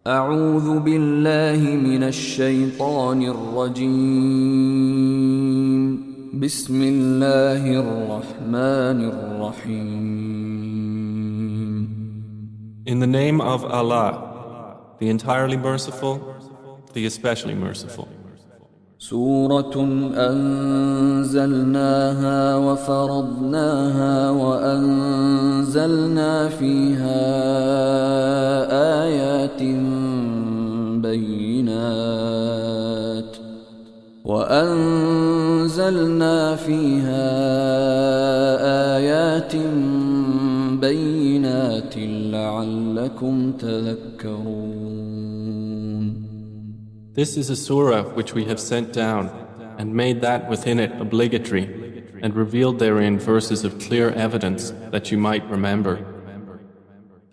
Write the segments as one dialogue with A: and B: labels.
A: أعوذ بالله من الشيطان الرجيم بسم الله الرحمن الرحيم.
B: In the name of Allah, the entirely merciful, the especially merciful.
A: سورة أنزلناها وفرضناها وأنزلنا فيها آيات بينات لعلكم تذكرون.
B: This is a surah which we have sent down and made that within it obligatory and revealed therein verses of clear evidence that you might remember.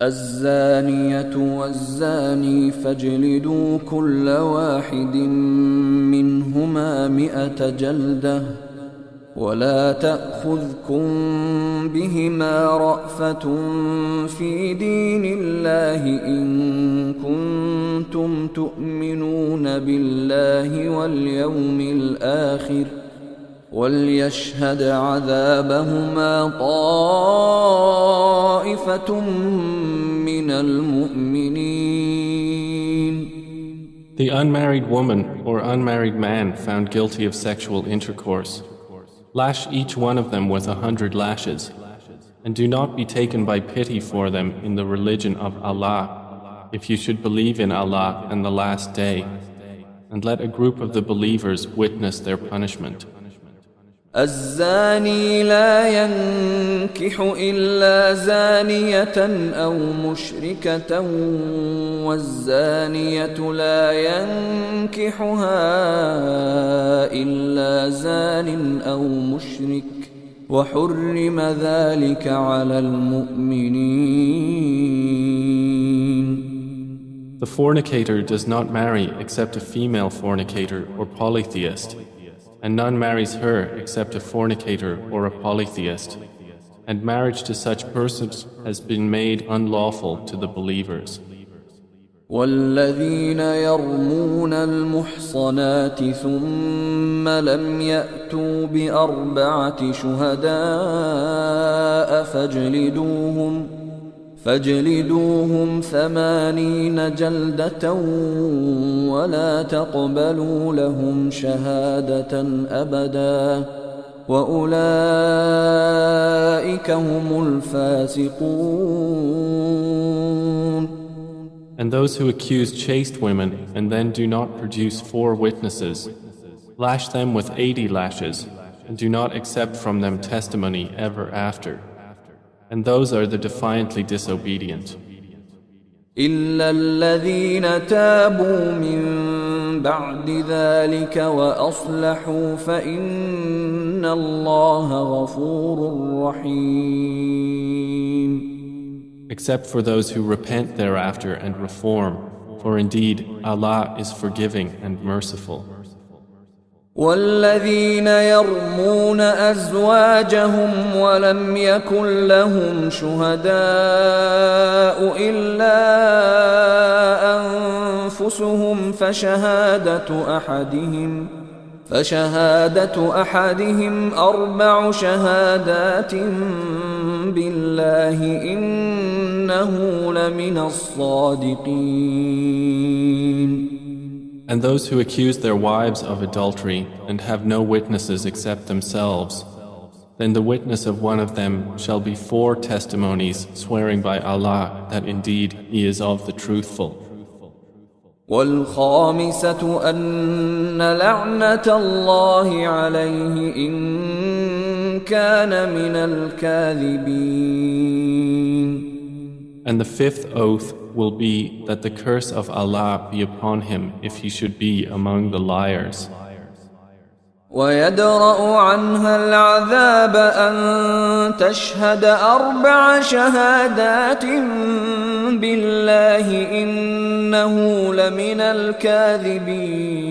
A: الزانية والزاني فاجلدوا كل واحد منهما 100 جلدة ولا تأخذكم بهما رأفة في دين الله إن كنتم تؤمنون بالله واليوم الآخر وليشهد عذابهما طائفة من المؤمنين.
B: The unmarried woman or unmarried man found guilty of sexual intercourse, lash each one of them with 100 lashes, and do not be taken by pity for them in the religion of Allah, if you should believe in Allah and the last day, and let a group of the believers witness their punishment.
A: الزاني لا ينكح إلا زانية أو مشركة والزانية لا ينكحها إلا زان أو مشرك وحرم ذلك على المؤمنين.
B: The fornicator does not marry except a female fornicator or polytheist, and none marries her except a fornicator or a polytheist, and marriage to such persons has been made unlawful to the believers.
A: والذين يرمون المحصنات ثم لم يأتوا ب4 شهداء فاجلدوهم 80 جلدة ولا تقبلوا لهم شهادة أبدا وأولئك هم الفاسقون.
B: And those who accuse chaste women and then do not produce 4 witnesses, lash them with 80 lashes and do not accept from them testimony ever after. And those are the defiantly disobedient.
A: إلا الذين تابوا من بعد ذلك وأصلحوا فإن الله غفور رحيم.
B: Except for those who repent thereafter and reform, for indeed Allah is forgiving and merciful.
A: والذين يرمون أزواجهم ولم يكن لهم شهداء إلا أنفسهم فشهادة أحدهم 4 شهادات بالله إنه لمن الصادقين.
B: And those who accuse their wives of adultery and have no witnesses except themselves, then the witness of one of them shall be 4 testimonies swearing by Allah that indeed he is of the truthful.
A: والخامسة أن لعنة الله عليه إن كان من الكاذبين.
B: And the 5th oath will be that the curse of Allah be upon him if he should be among the liars.
A: ويدرأ عنها العذاب أن تشهد 4 شهادات بالله إنه لمن الكاذبين.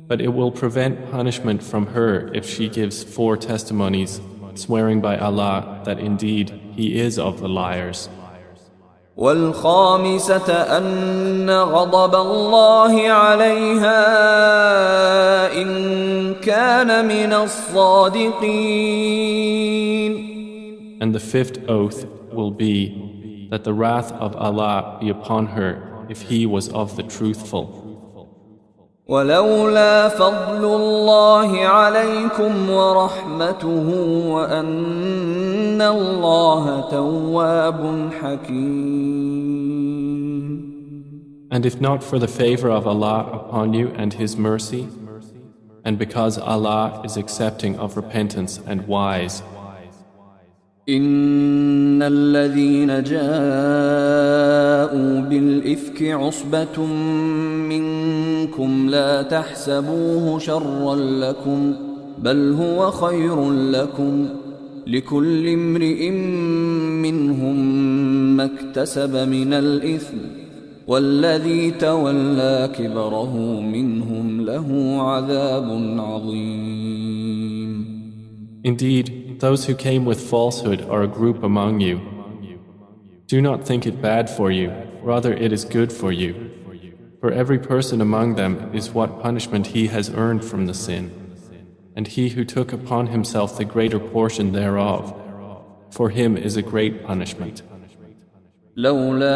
B: But it will prevent punishment from her if she gives 4 testimonies, swearing by Allah that indeed he is of the liars.
A: والخامسة أن غضب الله عليها إن كان من الصادقين.
B: And the fifth oath will be that the wrath of Allah be upon her if he was of the truthful.
A: ولولا فضل الله عليكم ورحمته وأن الله تواب حكيم.
B: And if not for the favor of Allah upon you and His mercy, and because Allah is accepting of repentance and wise,
A: إن الذين جاءوا بالإفك عصبة منكم لا تحسبوه شرا لكم بل هو خير لكم لكل امرئ منهم ما اكتسب من الإثم والذي تولى كبره منهم له عذاب عظيم.
B: Indeed, those who came with falsehood are a group among you. Do not think it bad for you, rather it is good for you. For every person among them is what punishment he has earned from the sin, and he who took upon himself the greater portion thereof, for him is a great punishment.
A: لولا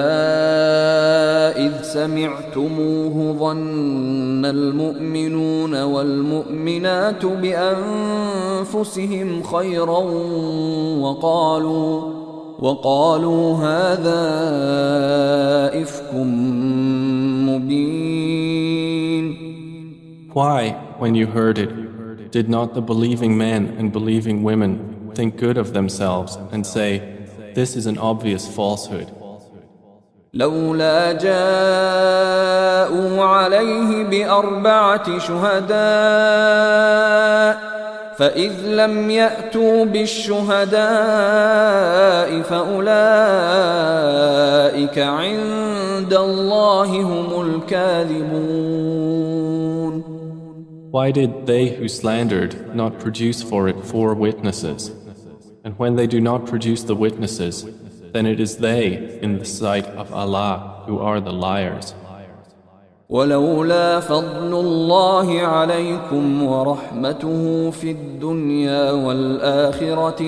A: إذ سمعتموه ظن المؤمنون والمؤمنات بأنفسهم خيرا وقالوا هذا إفك مبين.
B: Why, when you heard it, did not the believing men and believing women think good of themselves and say, this is an obvious falsehood?
A: لولا جاءوا عليه بأربعة شهداء فإذ لم يأتوا بالشهداء فأولئك عند الله هم الكاذبون.
B: Why did they who slandered not produce for it 4 witnesses? And when they do not produce the witnesses, then it is they in the sight of Allah who are the liars.
A: ولولا فضل الله عليكم ورحمته في الدنيا والآخرة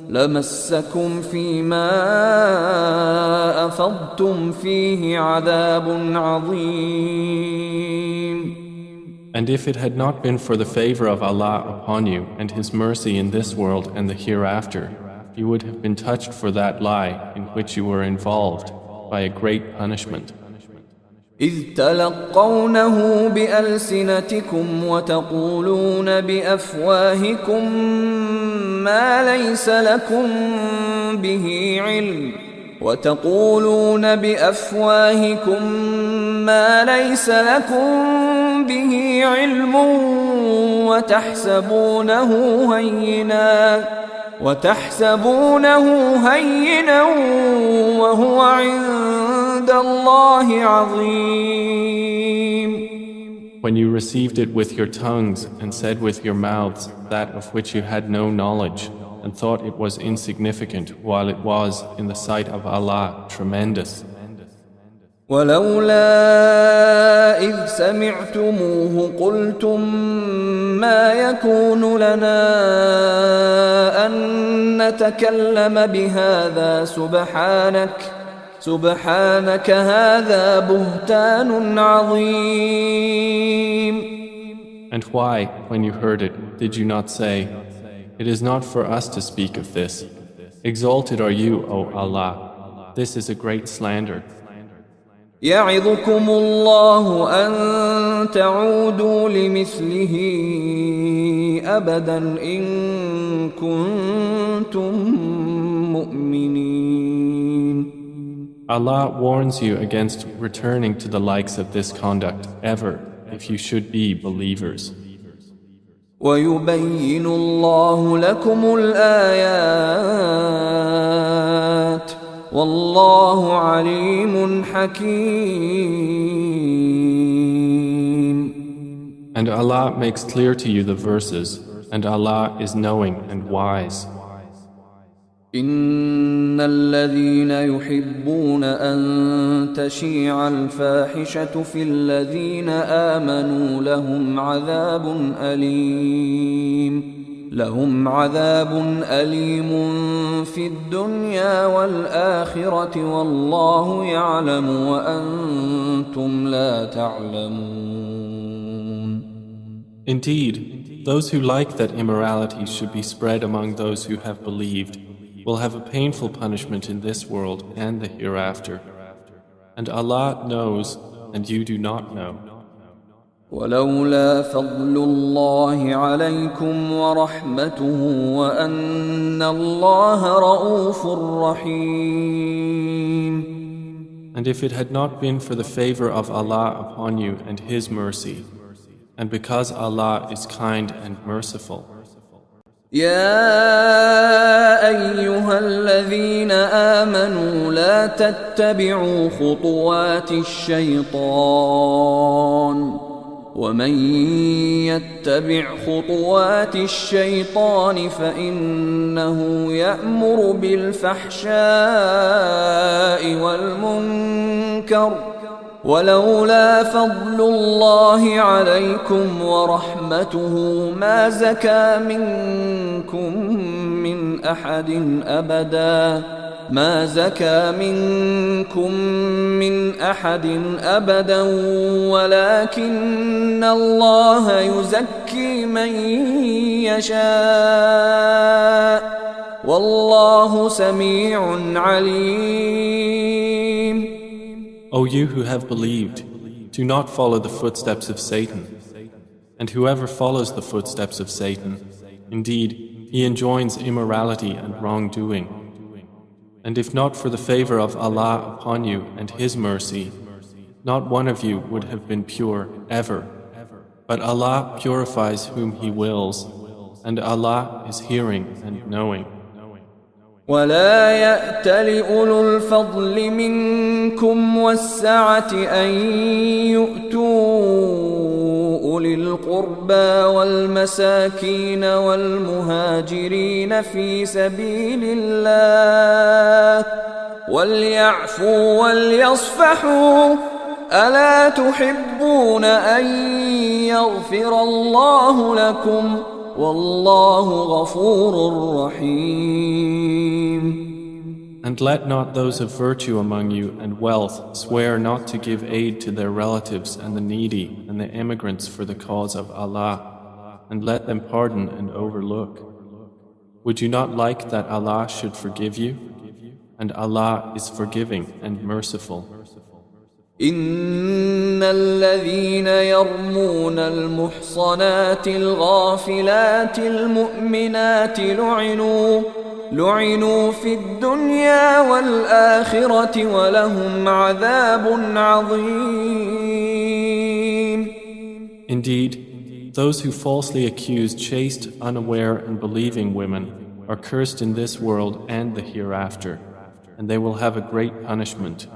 A: لمسكم فيما أفضتم فيه عذاب عظيم.
B: And if it had not been for the favor of Allah upon you and His mercy in this world and the hereafter, you would have been touched for that lie in which you were involved by a great punishment.
A: إذ تلقونه بألسنتكم وتقولون بأفواهكم ما ليس لكم به علم وتحسبونه هينا وهو عند الله عظيم.
B: When you received it with your tongues and said with your mouths that of which you had no knowledge and thought it was insignificant while it was in the sight of Allah tremendous.
A: ولولا إذ سمعتموه قلتم ما يكون لنا أن نتكلم بهذا سبحانك هذا بهتان عظيم.
B: And why, when you heard it, did you not say, it is not for us to speak of this. Exalted are you, O Allah. This is a great slander.
A: يعظكم الله أن تعودوا لمثله أبدا إن كنتم مؤمنين.
B: Allah warns you against returning to the likes of this conduct ever if you should be believers.
A: ويبين الله لكم الآيات والله عليم حكيم.
B: And Allah makes clear to you the verses, and Allah is knowing and wise.
A: إن الذين يحبون أن تشيع الفاحشة في الذين آمنوا لهم عذاب أليم في الدنيا والآخرة والله يعلم وأنتم لا تعلمون.
B: Indeed, those who like that immorality should be spread among those who have believed will have a painful punishment in this world and the hereafter. And Allah knows, and you do not know.
A: ولولا فضل الله عليكم ورحمته وأن الله رؤوف رحيم.
B: And if it had not been for the favor of Allah upon you and His mercy, and because Allah is kind and merciful.
A: يا أيها الذين آمنوا لا تتبعوا خطوات الشيطان ومن يتبع خطوات الشيطان فإنه يأمر بالفحشاء والمنكر ولولا فضل الله عليكم ورحمته ما زكى منكم من أحد أبدا ولكن الله يزكي من يشاء والله سميع عليم.
B: O you who have believed, do not follow the footsteps of Satan. And whoever follows the footsteps of Satan, indeed, he enjoins immorality and wrongdoing. And if not for the favor of Allah upon you and His mercy, not one of you would have been pure ever. But Allah purifies whom He wills, and Allah is hearing and knowing.
A: ولا يأتل أولو الفضل منكم والسعة أن يؤتوا أولي القربى والمساكين والمهاجرين في سبيل الله وليعفوا وليصفحوا ألا تحبون أن يغفر الله لكم والله غفور رحيم.
B: And let not those of virtue among you and wealth swear not to give aid to their relatives and the needy and the immigrants for the cause of Allah, and let them pardon and overlook. Would you not like that Allah should forgive you? And Allah is forgiving and merciful.
A: إن الذين يرمون المحصنات الغافلات المؤمنات لعنوا في الدنيا والآخرة ولهم عذاب عظيم.
B: Indeed, those who falsely accuse chaste, unaware and believing women are cursed in this world and the hereafter, and they will have a great punishment.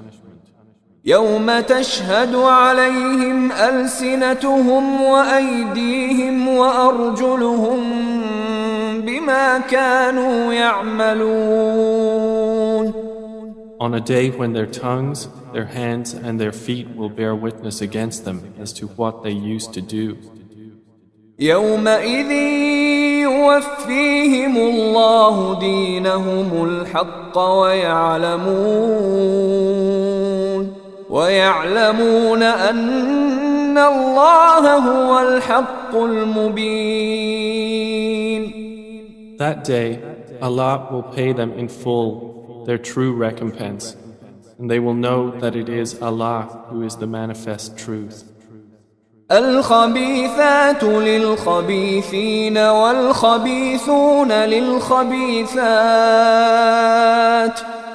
A: يوم تشهد عليهم ألسنتهم وأيديهم وأرجلهم بما كانوا يعملون.
B: On a day when their tongues, their hands and their feet will bear witness against them as to what they used to do.
A: يومئذ يوفيهم الله دينهم الحق ويعلمون أن الله هو الحق المبين.
B: That day, Allah will pay them in full their true recompense, and they will know that it is Allah who is the manifest truth.
A: الخبيثات للخبيثين والخبيثون للخبيثات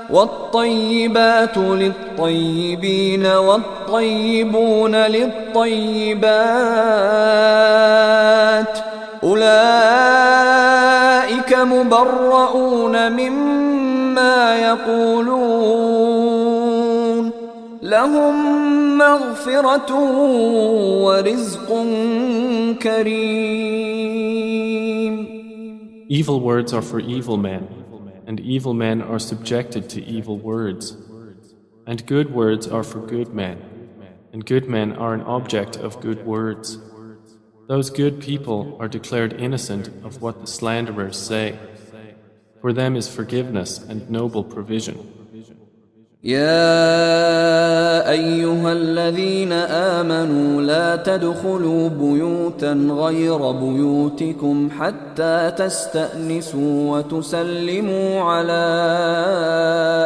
A: والطيبات للطيبين والطيبون للطيبات أولئك مبرؤون مما يقولون لهم مغفرة ورزق كريم.
B: Evil words are for evil men, and evil men are subjected to evil words. And good words are for good men, and good men are an object of good words. Those good people are declared innocent of what the slanderers say. For them is forgiveness and noble provision.
A: يا أيها الذين آمنوا لا تدخلوا بيوتا غير بيوتكم حتى تستأنسوا وتسلموا على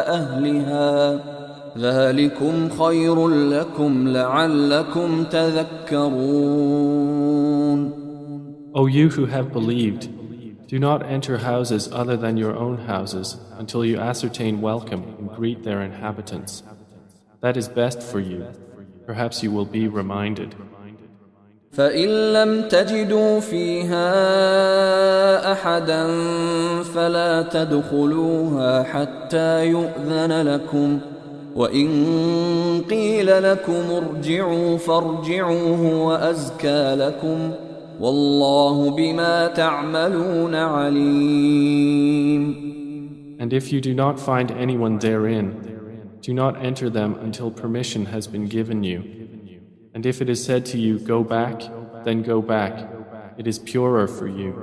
A: أهلها ذلكم خير لكم لعلكم تذكرون.
B: O you who have believed, do not enter houses other than your own houses until you ascertain welcome and greet their inhabitants. That is best for you. Perhaps you will be reminded.
A: فإن لم تجدوا فيها أحدا فلا تدخلوها حتى يؤذن لكم وإن قيل لكم ارجعوا فارجعوا هو أزكى لكم والله بما تعملون عليم.
B: And if you do not find anyone therein, do not enter them until permission has been given you. And if it is said to you, go back, then go back. It is purer for you.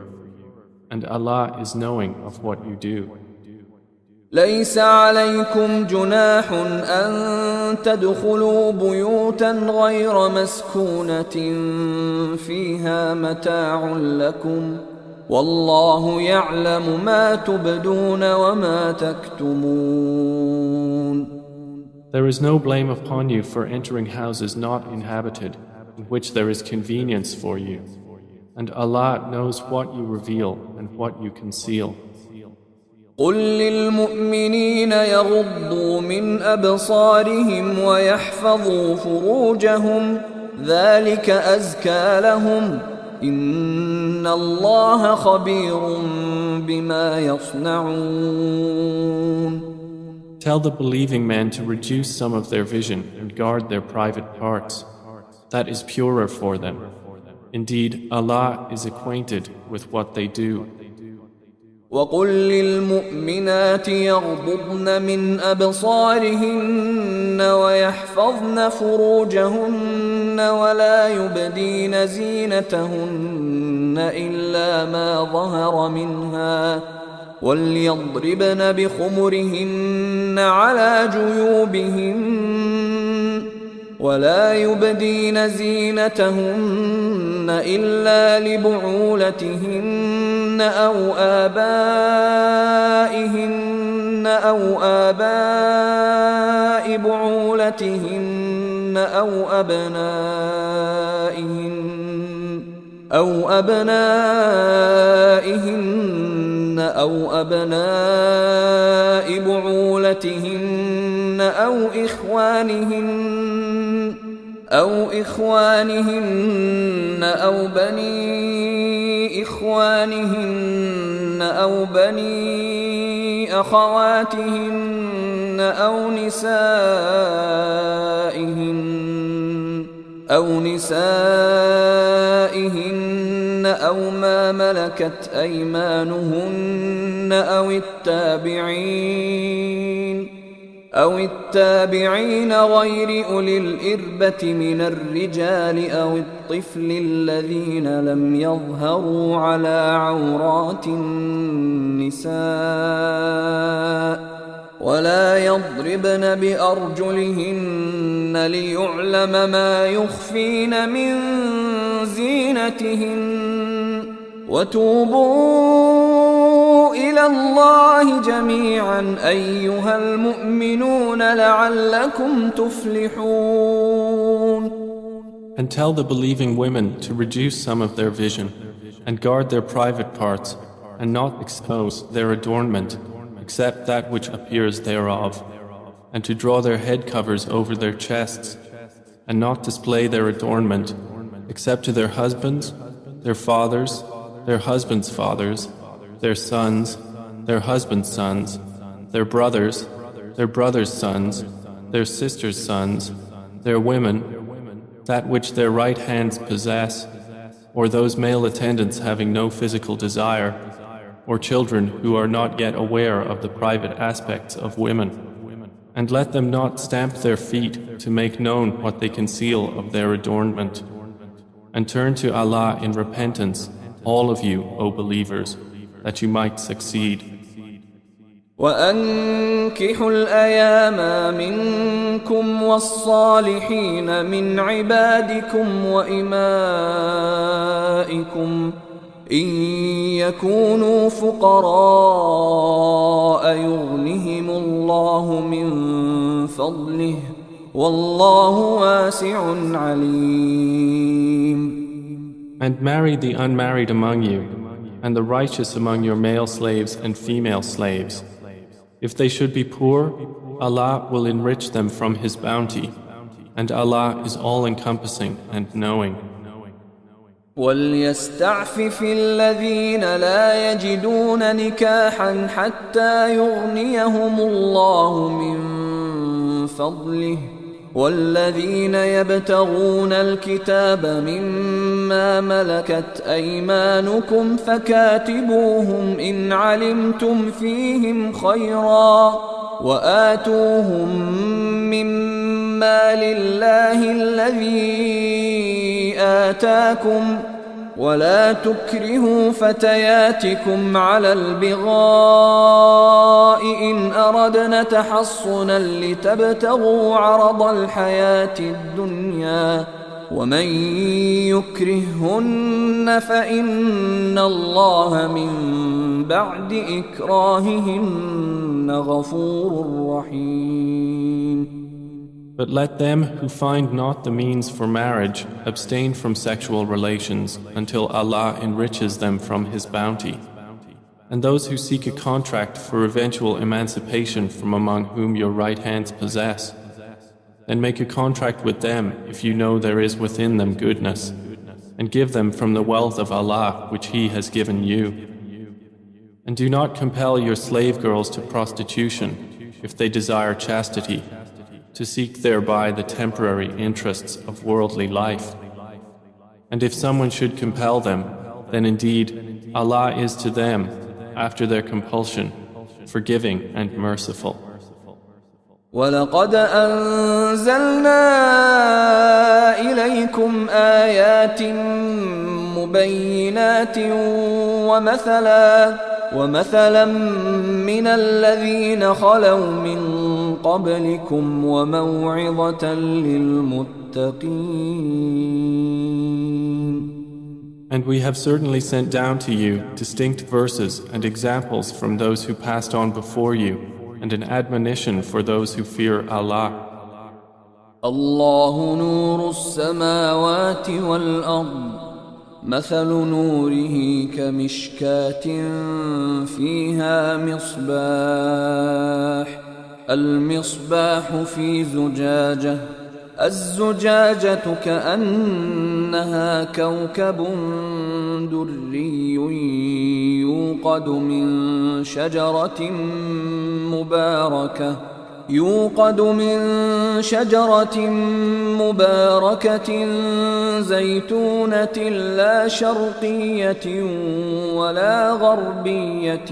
B: And Allah is knowing of what you do.
A: ليس عليكم جناح أن تدخلوا بيوتا غير مسكونة فيها متاع لكم والله يعلم ما تبدون وما تكتمون.
B: There is no blame upon you for entering houses not inhabited, in which there is convenience for you. And Allah knows what you reveal and what you conceal.
A: قل للمؤمنين يغضوا من أبصارهم ويحفظوا فروجهم ذلك أزكى لهم إن الله خبير بما يصنعون.
B: Tell the believing men to reduce some of their vision and guard their private parts. That is purer for them. Indeed, Allah is acquainted with what they do.
A: وقل للمؤمنات يغضضن من أبصارهن ويحفظن فروجهن ولا يبدين زينتهن إلا ما ظهر منها وليضربن بخمرهن على جيوبهن ولا يبدين زينتهن إلا لبعولتهن أو آباء بعولتهن أو أبنائهن أو أبناء بعولتهن أو إخوانهن أو بني إخوانهن أو بني أخواتهن أو نسائهن أو ما ملكت أيمانهن أو التابعين غير أولي الإربة من الرجال أو الطفل الذين لم يظهروا على عورات النساء ولا يضربن بأرجلهن ليعلم ما يخفين من زينتهن وتوبوا إلى الله جميعا أيها المؤمنون لعلكم تفلحون.
B: And tell the believing women to reduce some of their vision and guard their private parts and not expose their adornment except that which appears thereof, and to draw their head covers over their chests and not display their adornment except to their husbands, their fathers, their husbands' fathers, their sons, their husbands' sons, their brothers' sons, their sisters' sons, their women, that which their right hands possess, or those male attendants having no physical desire, or children who are not yet aware of the private aspects of women. And let them not stamp their feet to make known what they conceal of their adornment. And turn to Allah in repentance, all of you, O believers, that you might succeed.
A: وأنكحوا الأيام منكم والصالحين من عبادكم وإمائكم إن يكونوا فقراء يغنهم الله من فضله والله واسع عليم.
B: And marry the unmarried among you, and the righteous among your male slaves and female slaves. If they should be poor, Allah will enrich them from His bounty, and Allah is all-encompassing and knowing.
A: وَلْيَسْتَعْفِفِ الَّذِينَ لَا يَجِدُونَ نِكَاحًا حَتَّى يُغْنِيَهُمُ اللَّهُ مِنْ فَضْلِهِ والذين يبتغون الكتاب مما ملكت أيمانكم فكاتبوهم إن علمتم فيهم خيرا وآتوهم مما لله الذي آتاكم ولا تكرهوا فتياتكم على البغاء إن أردنا تحصنا لتبتغوا عرض الحياة الدنيا ومن يكرههن فإن الله من بعد إكراههن غفور رحيم.
B: But let them who find not the means for marriage abstain from sexual relations until Allah enriches them from His bounty. And those who seek a contract for eventual emancipation from among whom your right hands possess, then make a contract with them if you know there is within them goodness, and give them from the wealth of Allah which He has given you. And do not compel your slave girls to prostitution if they desire chastity, to seek thereby the temporary interests of worldly life. And if someone should compel them, then indeed Allah is to them, after their compulsion, forgiving and merciful.
A: وَلَقَدْ أَنزَلْنَا إِلَيْكُمْ آيَاتٍ مُبَيِّنَاتٍ وَمَثَلًا مِّنَ الَّذِينَ خَلَوْا مِن قَبْلِكُمْ وَمَوْعِظَةً لِّلْمُتَّقِينَ.
B: And we have certainly sent down to you distinct verses and examples from those who passed on before you, and an admonition for those who fear Allah.
A: الله نور السماوات والأرض مثل نوره كمشكاة فيها مصباح المصباح في زجاجة الزجاجة كأنها كوكب دري يوقد من شجرة مباركة زيتونة لا شرقية ولا غربية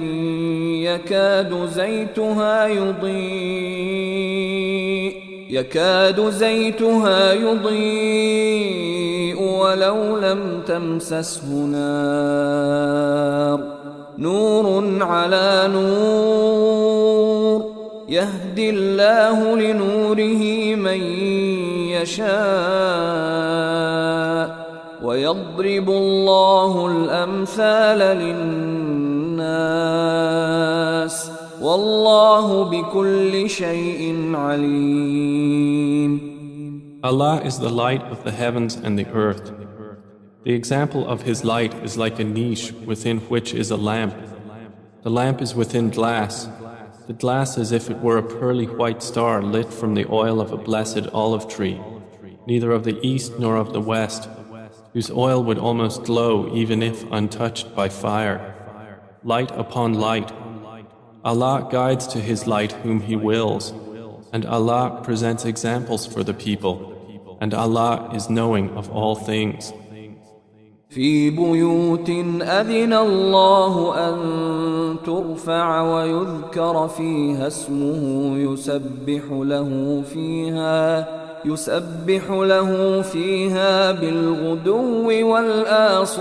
A: يكاد زيتها يضيء ولو لم تمسسه نار نور على نور يهدي الله لنوره من يشاء ويضرب الله الأمثال للناس والله بكل شيء عليم.
B: Allah is the light of the heavens and the earth. The example of His light is like a niche within which is a lamp. The lamp is within glass, the glass as if it were a pearly white star lit from the oil of a blessed olive tree, neither of the east nor of the west, whose oil would almost glow even if untouched by fire. Light upon light. Allah guides to His light whom He wills, and Allah presents examples for the people, and Allah is knowing of all things.
A: في بيوت أذن الله أن ترفع ويذكر فيها اسمه يسبح له فيها بالغدو والآصال.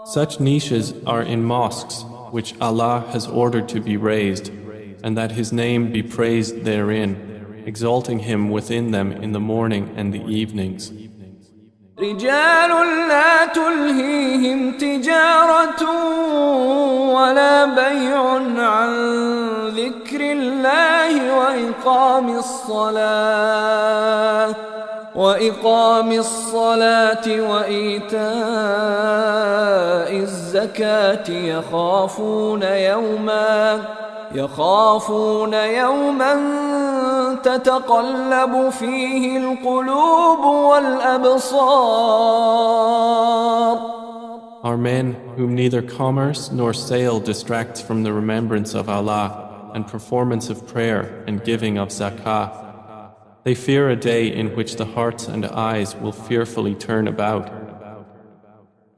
B: Such niches are in mosques which Allah has ordered to be raised, and that His name be praised therein, exalting Him within them in the morning and the evenings.
A: رجال لا تلهيهم تجارة ولا بيع عن ذكر الله وإقام الصلاة وإيتاء الزكاة يخافون يوما تتقلب فيه القلوب والأبصار.
B: Are men whom neither commerce nor sale distracts from the remembrance of Allah and performance of prayer and giving of zakah. They fear a day in which the hearts and eyes will fearfully turn about.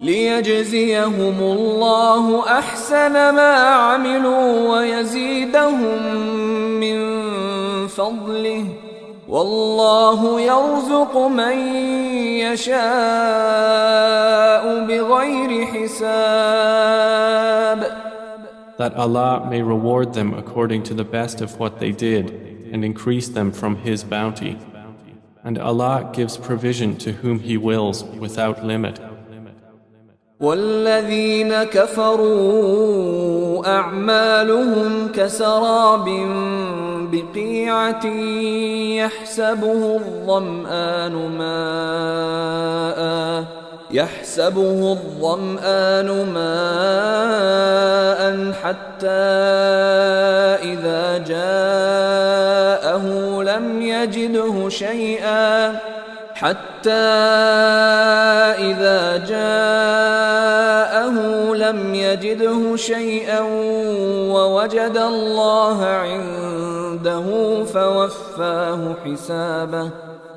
A: ليجزيهم الله أحسن ما عملوا ويزيدهم من فضله والله يرزق من يشاء بغير حساب.
B: That Allah may reward them according to the best of what they did and increase them from His bounty. And Allah gives provision to whom He wills without limit.
A: والذين كفروا أعمالهم كسراب بقيعة يحسبه الظمآن ماء حتى إذا جاءه لم يجده شيئا ووجد الله عنده فوفاه حسابه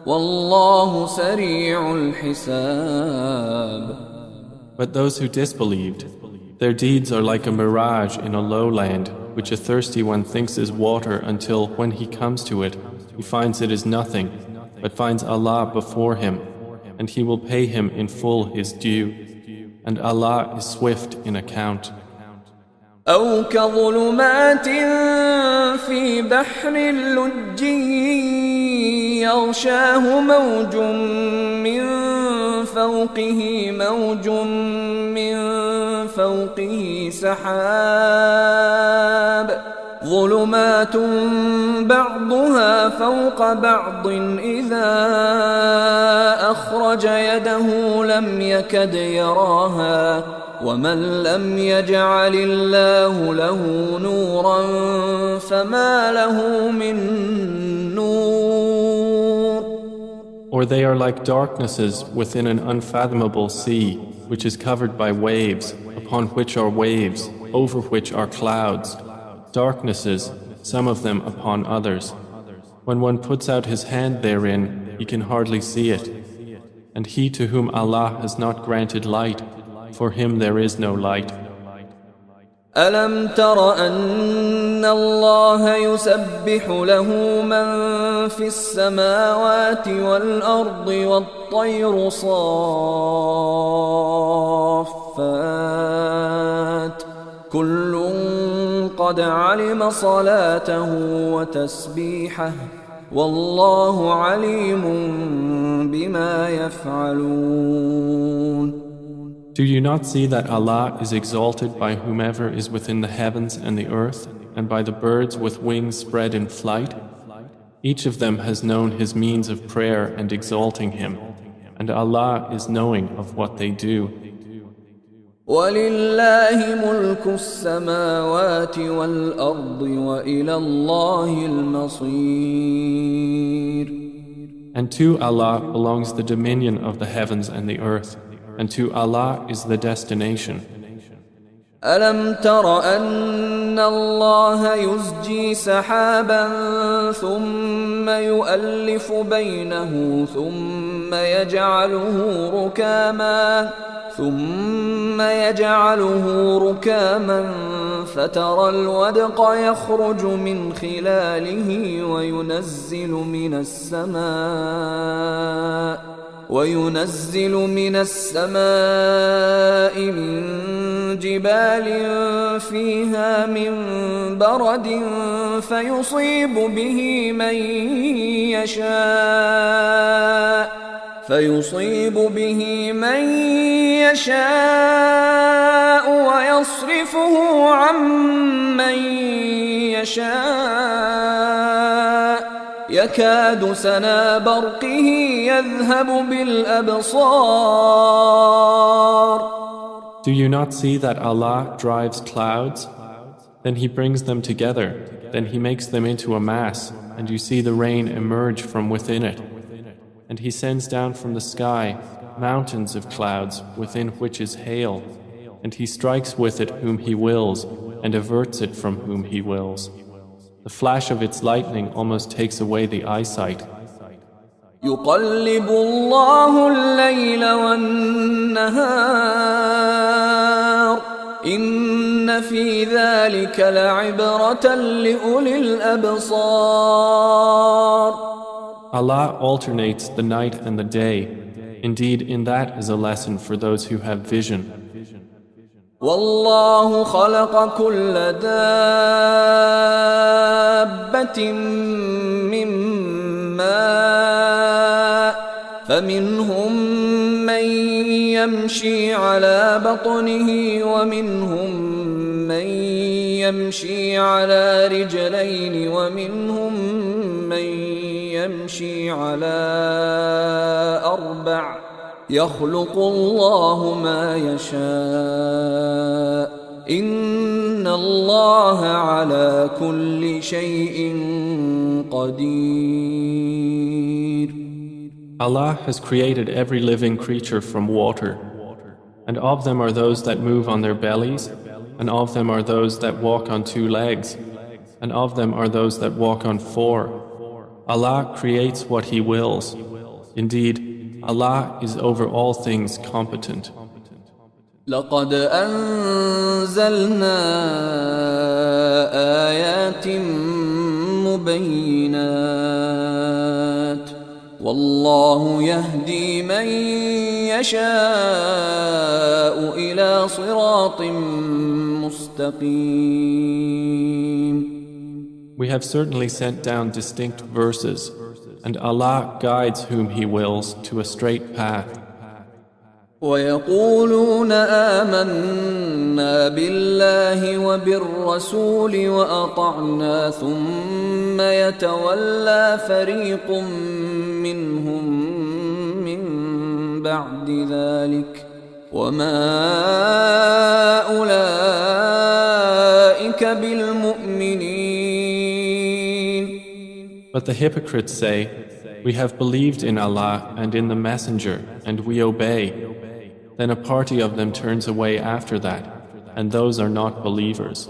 A: والله سريع الحساب.
B: But those who disbelieved, their deeds are like a mirage in a lowland, which a thirsty one thinks is water until, when he comes to it, he finds it is nothing, but finds Allah before him, and He will pay him in full his due, and Allah is swift in account.
A: أو كظلمات في بحر لجي يغشاه موج من فوقه سحاب ظلمات بعضها فوق بعض إذا أخرج يده لم يكد يراها ومن لم يجعل الله له نورا فما له من نور.
B: Or they are like darknesses within an unfathomable sea, which is covered by waves, upon which are waves, over which are clouds. Darknesses, some of them upon others. When one puts out his hand therein, he can hardly see it. And he to whom Allah has not granted light, for him there is no light.
A: ألم تر أن الله يسبح له من في السماوات والأرض والطير صافات كل قد علم صلاته وتسبيحه والله عليم بما يفعلون.
B: Do you not see that Allah is exalted by whomever is within the heavens and the earth, and by the birds with wings spread in flight? Each of them has known his means of prayer and exalting Him, and Allah is knowing of what they do.
A: وَلِلَّهِ مُلْكُ السَّمَاوَاتِ وَالْأَرْضِ وَإِلَى اللَّهِ الْمَصِيرُ.
B: And to Allah belongs the dominion of the heavens and the earth, and to Allah is the destination.
A: ألم تر أن الله يزجي سحابا ثم يؤلف بينه ثم ثم يجعله ركاما فترى الودق يخرج من خلاله وينزل من السماء من جبال فيها من برد فيصيب به من يشاء ويصرفه عن من يشاء يكاد سنا برقه يذهب بالأبصار.
B: Do you not see that Allah drives clouds? Then He brings them together, then He makes them into a mass, and you see the rain emerge from within it. And He sends down from the sky mountains of clouds within which is hail, and He strikes with it whom He wills and averts it from whom He wills. The flash of its lightning almost takes away the eyesight.
A: يقلب الله الليل والنهار إن في ذلك لعبرة لأولي الأبصار.
B: Allah alternates the night and the day. Indeed, in that is a lesson for those who have vision.
A: والله خلق كل دابة من ماء فمنهم من يمشي على بطنه ومنهم من يمشي على رجلين ومنهم من يمشي على أربع يخلق الله ما يشاء إن الله على كل شيء قدير.
B: Allah has created every living creature from water, and of them are those that move on their bellies, and of them are those that walk on 2 legs, and of them are those that walk on 4. Allah creates what He wills. Indeed, Allah is over all things competent.
A: لقد أنزلنا آيات مبينات والله يهدي من يشاء إلى صراط مستقيم.
B: We have certainly sent down distinct verses, and Allah guides whom He wills to a straight path.
A: ويقولون آمنا بالله وبالرسول وأطعنا ثم يتولى فريق منهم من بعد ذلك وما أولئك بالمؤمنين.
B: But the hypocrites say, "We have believed in Allah and in the Messenger, and we obey." Then a party of them turns away after that, and those are not believers.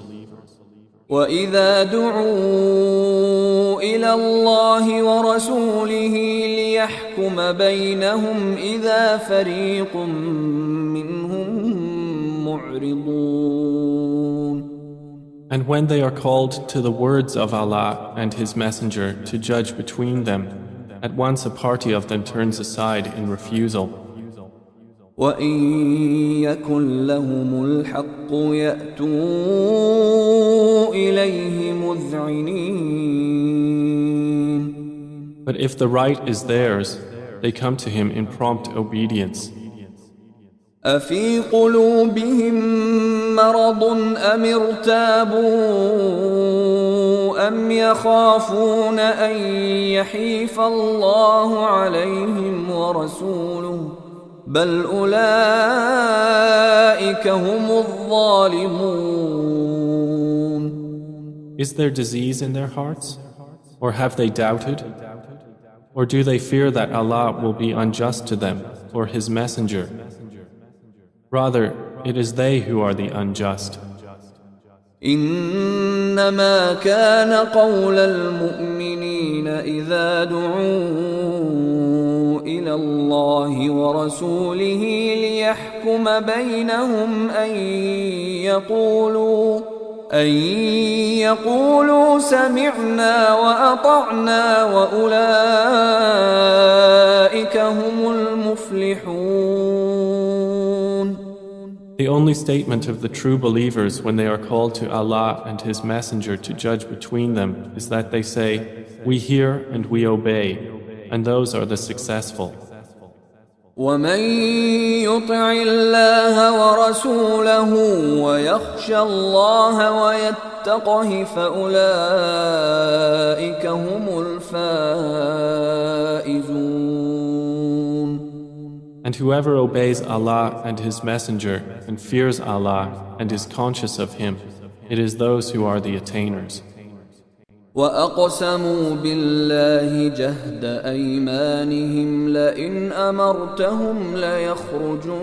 A: وَإِذَا دُعُوا إِلَى اللَّهِ وَرَسُولِهِ لِيَحْكُمَ بَيْنَهُمْ إِذَا فَرِيقٌ مِّنْهُمْ مُعْرِضُونَ.
B: And when they are called to the words of Allah and His Messenger to judge between them, at once a party of them turns aside in refusal.
A: وَإِن يَكُن لَّهُمُ الْحَقُّ يَأْتُوا إِلَيْهِ مُذْعِنِينَ.
B: But if the right is theirs, they come to Him in prompt obedience.
A: أَفِي قُلُوبِهِم مَّرَضٌ أَمِ ارْتَابُوا أَمْ يَخَافُونَ أَن يَحِيفَ اللَّهُ عَلَيْهِمْ وَرَسُولُهُ بل أولئك هم الظالمون.
B: Is there disease in their hearts? Or have they doubted? Or do they fear that Allah will be unjust to them or His Messenger? Rather, it is they who are the unjust.
A: إنما كان قول المؤمنين إذا دعوا إلى الله ورسوله ليحكم بينهم أن يقولوا سمعنا وأطعنا وأولئك هم المفلحون.
B: The only statement of the true believers when they are called to Allah and His Messenger to judge between them is that they say, "We hear and we obey," and those are the successful.
A: ومن يطع الله ورسوله ويخشى الله ويتقه فأولئك هم الفائزون.
B: And whoever obeys Allah and His Messenger and fears Allah and is conscious of Him, it is those who are the attainers.
A: وأقسموا بالله جهد أيمانهم لئن أمرتهم ليخرجن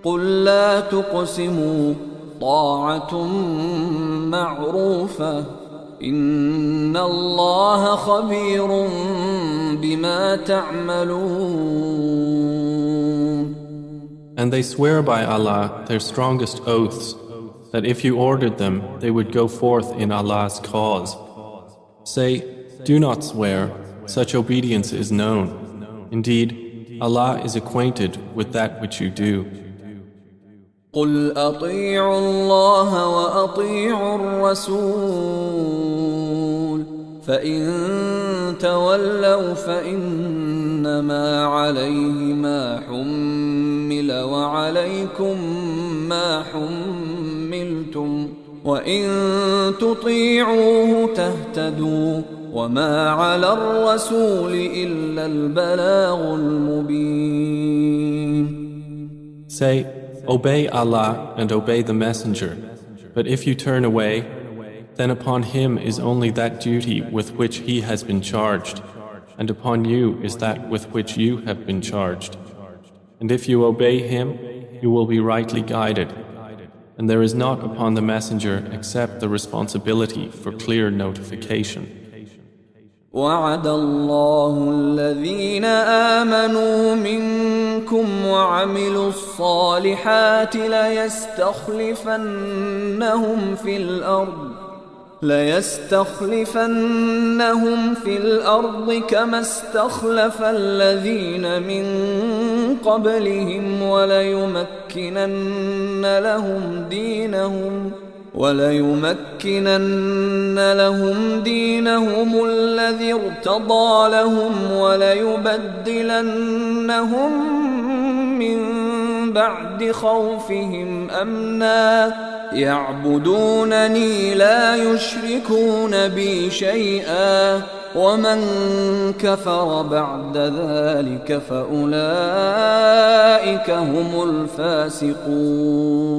A: قل لا تقسموا طاعة معروفة إن الله خبير بما تعملون.
B: And they swear by Allah their strongest oaths, that if you ordered them, they would go forth in Allah's cause. Say, do not swear, such obedience is known. Indeed, Allah is acquainted with that which you do.
A: قل أطيعوا الله وأطيعوا الرسول فإن تولوا فإنما عليه ما حمل وعليكم ما حملتم وإن تطيعوه تهتدوا وما على الرسول إلا البلاغ المبين.
B: Say, obey Allah and obey the Messenger, but if you turn away, then upon him is only that duty with which he has been charged, and upon you is that with which you have been charged. And if you obey him, you will be rightly guided, and there is not upon the Messenger except the responsibility for clear notification.
A: وعد الله الذين آمنوا منكم وعملوا الصالحات ليستخلفنهم في الأرض كما استخلف الذين من قبلهم وليمكنن لهم دينهم الذي ارتضى لهم وليبدلنهم من بعد خوفهم أمنا يعبدونني لا يشركون بي شيئا ومن كفر بعد ذلك فأولئك هم الفاسقون.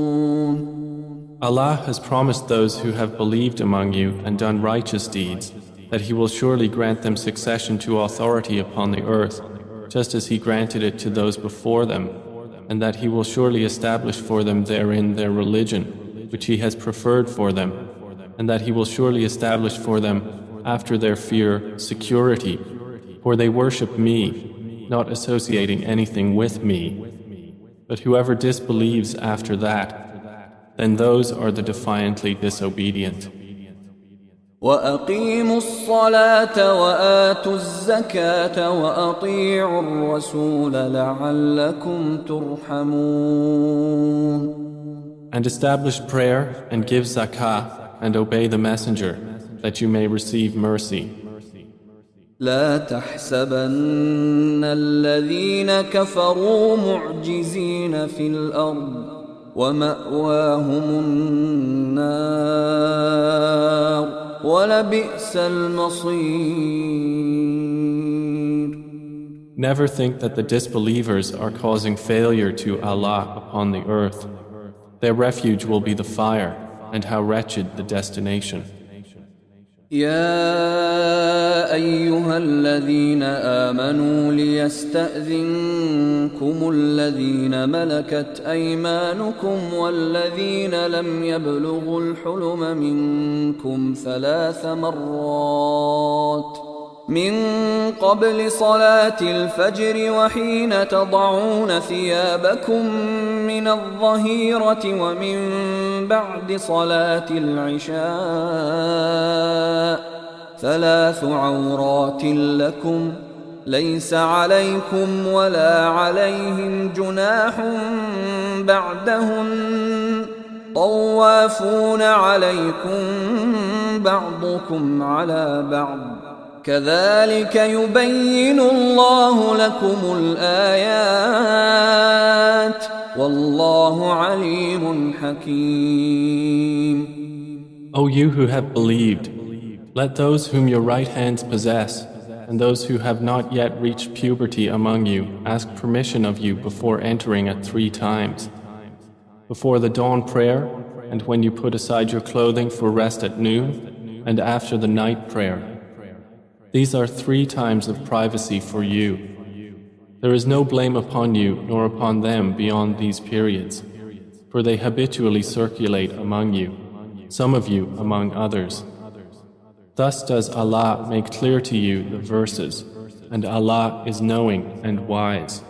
B: Allah has promised those who have believed among you and done righteous deeds that He will surely grant them succession to authority upon the earth, just as He granted it to those before them, and that He will surely establish for them therein their religion, which He has preferred for them, and that He will surely establish for them after their fear security, for they worship Me, not associating anything with Me. But whoever disbelieves after that, then those are the defiantly disobedient.
A: وأقيموا الصلاة وآتوا الزكاة وأطيعوا الرسول لعلكم ترحمون.
B: And establish prayer and give zakah and obey the Messenger that you may receive mercy.
A: لا تحسبن الذين كفروا معجزين في الأرض ومأواهم النار ولبئس المصير.
B: Never think that the disbelievers are causing failure to Allah upon the earth. Their refuge will be the fire, and how wretched the destination.
A: يا أيها الذين آمنوا ليستأذنكم الذين ملكت أيمانكم والذين لم يبلغوا الحلم منكم 3 مرات من قبل صلاة الفجر وحين تضعون ثيابكم من الظهيرة ومن بعد صلاة العشاء 3 عورات لكم ليس عليكم ولا عليهم جناح بعدهن طوافون عليكم بعضكم على بعض كذلك يبين الله لكم الآيات والله عليم حكيم.
B: O you who have believed, let those whom your right hands possess and those who have not yet reached puberty among you ask permission of you before entering at 3 times. Before the dawn prayer, and when you put aside your clothing for rest at noon, and after the night prayer. These are 3 times of privacy for you. There is no blame upon you nor upon them beyond these periods, for they habitually circulate among you, some of you among others. Thus does Allah make clear to you the verses, and Allah is knowing and wise.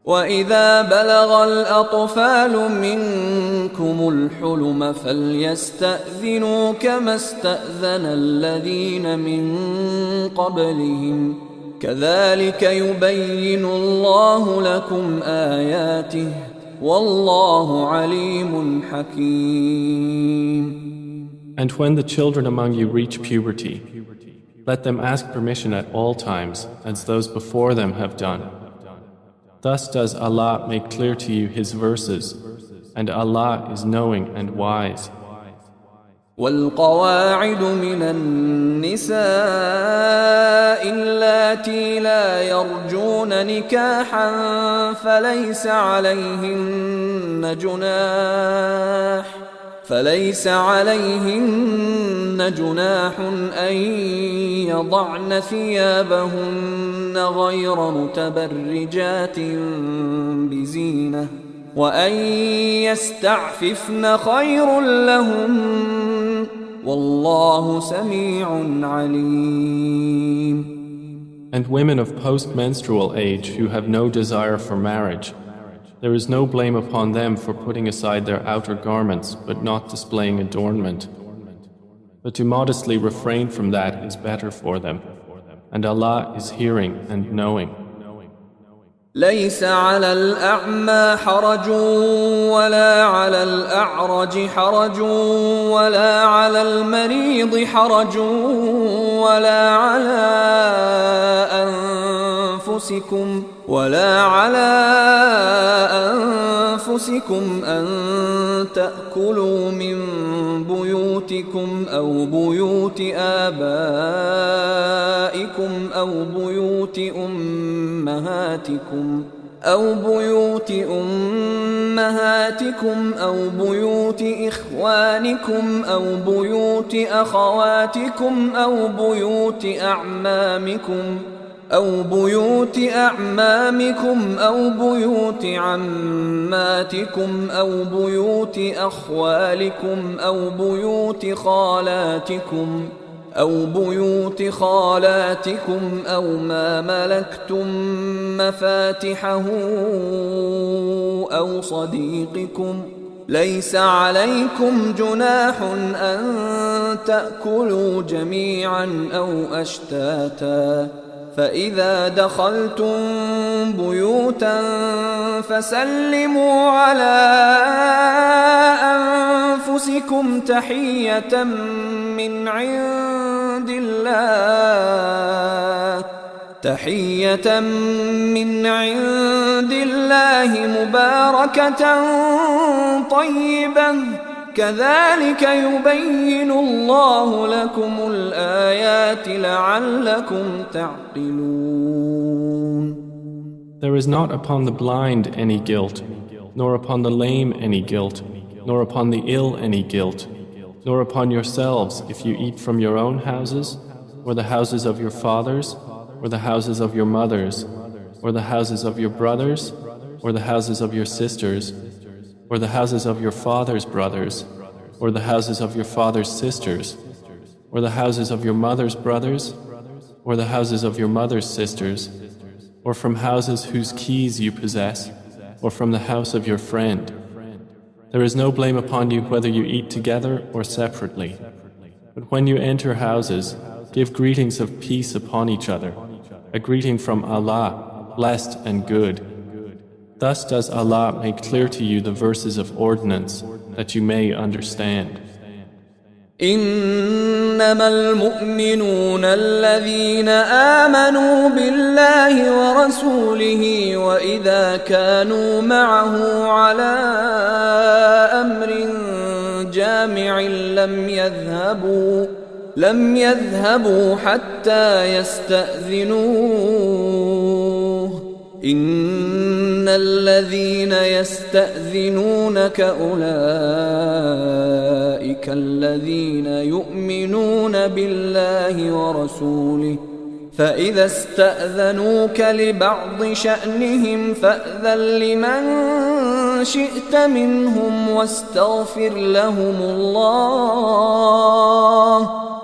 A: وَإِذَا بَلَغَ الْأَطْفَالُ مِنكُمُ الْحُلُمَ فَلْيَسْتَأْذِنُوا كَمَا اسْتَأْذَنَ الَّذِينَ مِن قَبْلِهِمْ كَذَلِكَ يُبَيِّنُ اللَّهُ لَكُمْ آيَاتِهِ وَاللَّهُ عَلِيمٌ حَكِيمٌ.
B: And when the children among you reach puberty, let them ask permission at all times, as those before them have done. Thus does Allah make clear to you His verses, and Allah is knowing and wise.
A: والقواعد من النساء اللاتي لا يرجون نكاحا فليس عليهن جناح أن يضعن ثيابهن غير متبرجات بزينة وأن يستعففن خير لهن والله سميع عليم.
B: And women of post-menstrual age who have no desire for marriage, there is no blame upon them for putting aside their outer garments but not displaying adornment. But to modestly refrain from that is better for them, and Allah is hearing and knowing.
A: ليس على الأعمى حرج ولا على الأعرج حرج ولا على المريض حرج ولا على أنفسكم أن تأكلوا من بيوتكم أو بيوت آبائكم أو بيوت أمهاتكم أو بيوت إخوانكم أو بيوت أخواتكم أو بيوت أعمامكم أو بيوت عماتكم أو بيوت أخوالكم أو بيوت خالاتكم أو ما ملكتم مفاتحه أو صديقكم ليس عليكم جناح أن تأكلوا جميعا أو أشتاتا فإذا دخلتم بيوتا فسلموا على أنفسكم تحية من عند الله مباركة طيبة كذلك يبين الله لكم الآيات لعلكم تعقلون.
B: There is not upon the blind any guilt, nor upon the lame any guilt, nor upon the ill any guilt, nor upon yourselves if you eat from your own houses, or the houses of your fathers, or the houses of your mothers, or the houses of your brothers, or the houses of your sisters, or the houses of your father's brothers, or the houses of your father's sisters, or the houses of your mother's brothers, or the houses of your mother's sisters, or from houses whose keys you possess, or from the house of your friend. There is no blame upon you whether you eat together or separately. But when you enter houses, give greetings of peace upon each other, a greeting from Allah, blessed and good. Thus does Allah make clear to you the verses of ordinance, that you may understand.
A: إنما المؤمنون الذين آمنوا بالله ورسوله وإذا كانوا معه على أمر جامع لم يذهبوا حتى يستأذنوه إن الذين يستأذنونك أولئك الذين يؤمنون بالله ورسوله فإذا استأذنوك لبعض شأنهم فأذن لمن شئت منهم واستغفر لهم الله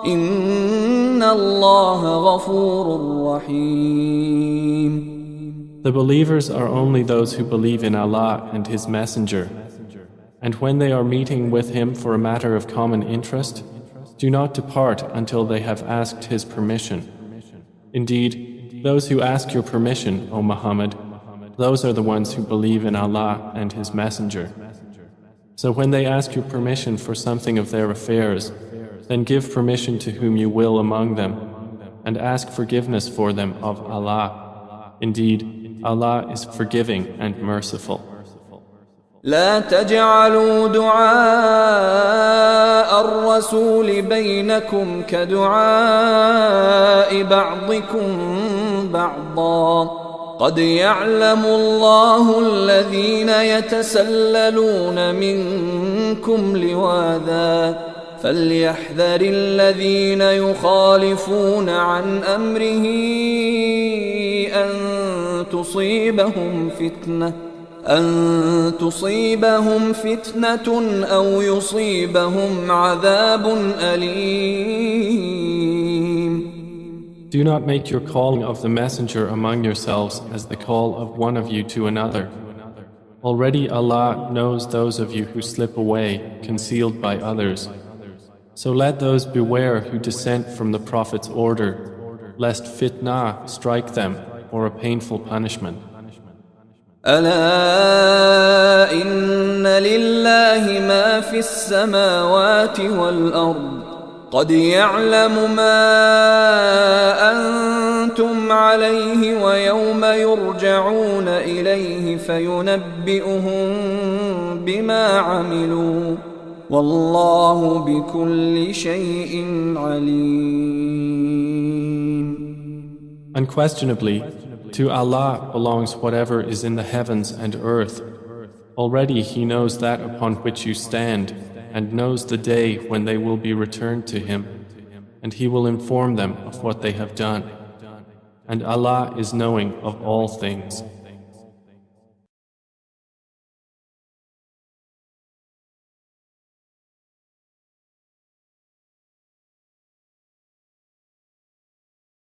A: إن الله غفور رحيم.
B: The believers are only those who believe in Allah and His Messenger. And when they are meeting with Him for a matter of common interest, do not depart until they have asked His permission. Indeed, those who ask your permission, O Muhammad, those are the ones who believe in Allah and His Messenger. So when they ask your permission for something of their affairs, then give permission to whom you will among them, and ask forgiveness for them of Allah. Indeed, Allah is forgiving and merciful.
A: لا تجعلوا دعاء الرسول بينكم كدعاء بعضكم بعضا قد يعلم الله الذين يتسللون منكم لواذا فليحذر الذين يخالفون عن أمره أن تصيبهم فتنة أو يصيبهم عذاب أليم.
B: Do not make your calling of the messenger among yourselves as the call of one of you to another. Already Allah knows those of you who slip away, concealed by others. So let those beware who dissent from the Prophet's order, lest fitna strike them or a painful punishment.
A: ألا إن لله ما في السماوات والأرض قد يعلم ما أنتم عليه ويوم يرجعون إليه فينبئهم بما عملوا والله بكل شيء عليم.
B: Unquestionably, to Allah belongs whatever is in the heavens and earth. Already He knows that upon which you stand, and knows the day when they will be returned to Him, and He will inform them of what they have done. And Allah is knowing of all things.